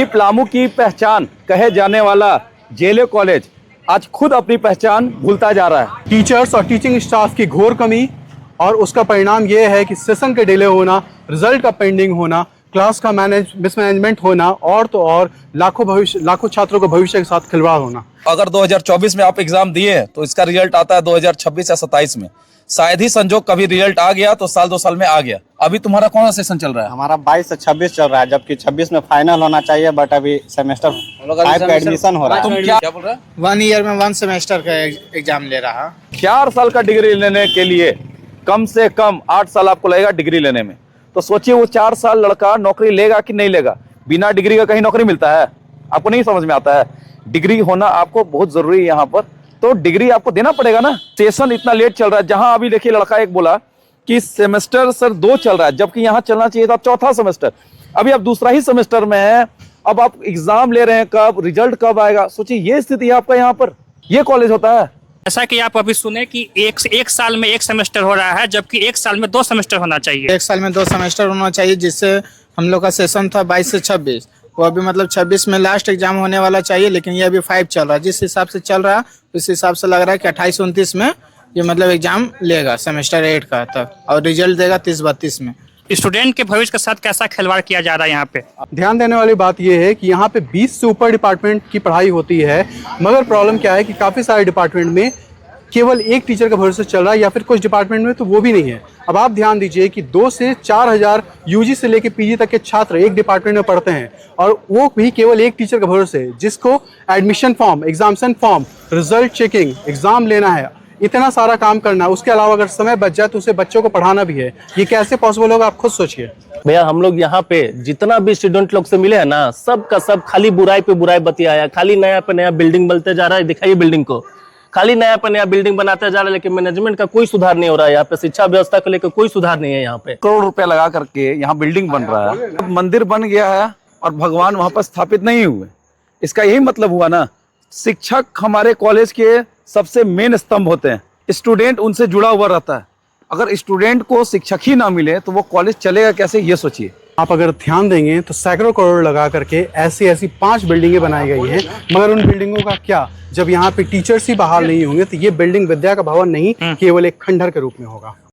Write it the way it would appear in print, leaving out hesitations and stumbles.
वही पलामू की पहचान कहे जाने वाला जेले कॉलेज आज खुद अपनी पहचान भूलता जा रहा है। टीचर्स और टीचिंग स्टाफ की घोर कमी और उसका परिणाम यह है कि सेशन के डिले होना, रिजल्ट का पेंडिंग होना, क्लास का मिसमैनेजमेंट होना और तो और लाखों छात्रों को भविष्य के साथ खिलवाड़ होना। अगर 2024 में आप एग्जाम दिए हैं तो इसका रिजल्ट आता है 2026 या 27 में। शायद ही संजोग कभी रिजल्ट आ गया तो साल 2 साल में आ गया। अभी तुम्हारा कौन सा सेशन चल रहा है? हमारा 22 से 26 चल रहा है, जबकि 26 में फाइनल होना चाहिए, बट अभी सेमेस्टर 5 का एडमिशन हो रहा है। तुम क्या बोल रहे हैं? 1 ईयर में 1 सेमेस्टर का एग्जाम ले रहा। 4 साल का डिग्री लेने के लिए कम से कम 8 साल आपको लगेगा डिग्री लेने में। तो सोचिए वो 4 साल लड़का नौकरी लेगा कि नहीं लेगा। बिना डिग्री का कहीं नौकरी मिलता है? आपको नहीं समझ में आता है। डिग्री होना आपको बहुत जरूरी है यहाँ पर, तो डिग्री आपको देना पड़ेगा ना। सेशन इतना लेट चल रहा है, जहां अभी देखिए लड़का एक बोला कि सेमेस्टर सर 2 चल रहा है, जबकि यहाँ चलना चाहिए था 4था सेमेस्टर। अभी आप दूसरा ही सेमेस्टर में है, अब आप एग्जाम ले रहे हैं, कब रिजल्ट कब आएगा? सोचिए ये स्थिति है आपका यहाँ पर, ये कॉलेज होता है। ऐसा कि आप अभी सुने कि एक साल में 1 सेमेस्टर हो रहा है, जबकि 1 साल में 2 सेमेस्टर होना चाहिए। 1 साल में 2 सेमेस्टर होना चाहिए, जिससे हम लोग का सेशन था 22 से 26, वो अभी मतलब 26 में लास्ट एग्जाम होने वाला चाहिए, लेकिन ये अभी 5 चल रहा है। जिस हिसाब से चल रहा है उस हिसाब से लग रहा है कि 28-29 में ये मतलब एग्जाम लेगा सेमेस्टर 8 का तक, और रिजल्ट देगा 30-32 में। स्टूडेंट के भविष्य के साथ कैसा खिलवाड़ किया जा रहा है यहाँ पे? ध्यान देने वाली बात यह है कि यहाँ पे 20 से ऊपर डिपार्टमेंट की पढ़ाई होती है, मगर प्रॉब्लम क्या है कि काफ़ी सारे डिपार्टमेंट में केवल एक टीचर का भरोसा चल रहा है, या फिर कुछ डिपार्टमेंट में तो वो भी नहीं है। अब आप ध्यान दीजिए कि 2 से 4 हज़ार यूजी से लेकर पीजी तक के छात्र एक डिपार्टमेंट में पढ़ते हैं, और वो भी केवल एक टीचर का भरोसे, जिसको admission form, examination form, result checking, exam लेना है, इतना सारा काम करना है। उसके अलावा अगर समय बच जाए तो उसे बच्चों को पढ़ाना भी है। ये कैसे पॉसिबल होगा, आप खुद सोचिए। भैया हम लोग यहाँ पे जितना भी स्टूडेंट लोग से मिले हैं ना, सब का सब खाली बुराई पे बुराई बतियाया, खाली नया पे नया बिल्डिंग बनते जा रहा है। दिखाइए बिल्डिंग को, खाली नया पे नया बिल्डिंग बनाते जा रहा है, लेकिन मैनेजमेंट का कोई सुधार नहीं हो रहा है। यहाँ पे शिक्षा व्यवस्था को लेकर कोई सुधार नहीं है। यहाँ पे करोड़ रुपया लगा करके यहाँ बिल्डिंग बन रहा है, मंदिर बन गया है और भगवान वहां पर स्थापित नहीं हुए। इसका यही मतलब हुआ ना, शिक्षक हमारे कॉलेज के सबसे मेन स्तंभ होते हैं, स्टूडेंट उनसे जुड़ा हुआ रहता है। अगर स्टूडेंट को शिक्षक ही ना मिले तो वो कॉलेज चलेगा कैसे, ये सोचिए। आप अगर ध्यान देंगे तो सैकड़ों करोड़ लगा करके ऐसी 5 बिल्डिंगें बनाई गई हैं, मगर उन बिल्डिंगों का क्या, जब यहाँ पे टीचर्स ही बहाल नहीं होंगे तो ये बिल्डिंग विद्या का भवन नहीं, केवल एक खंडहर के रूप में होगा।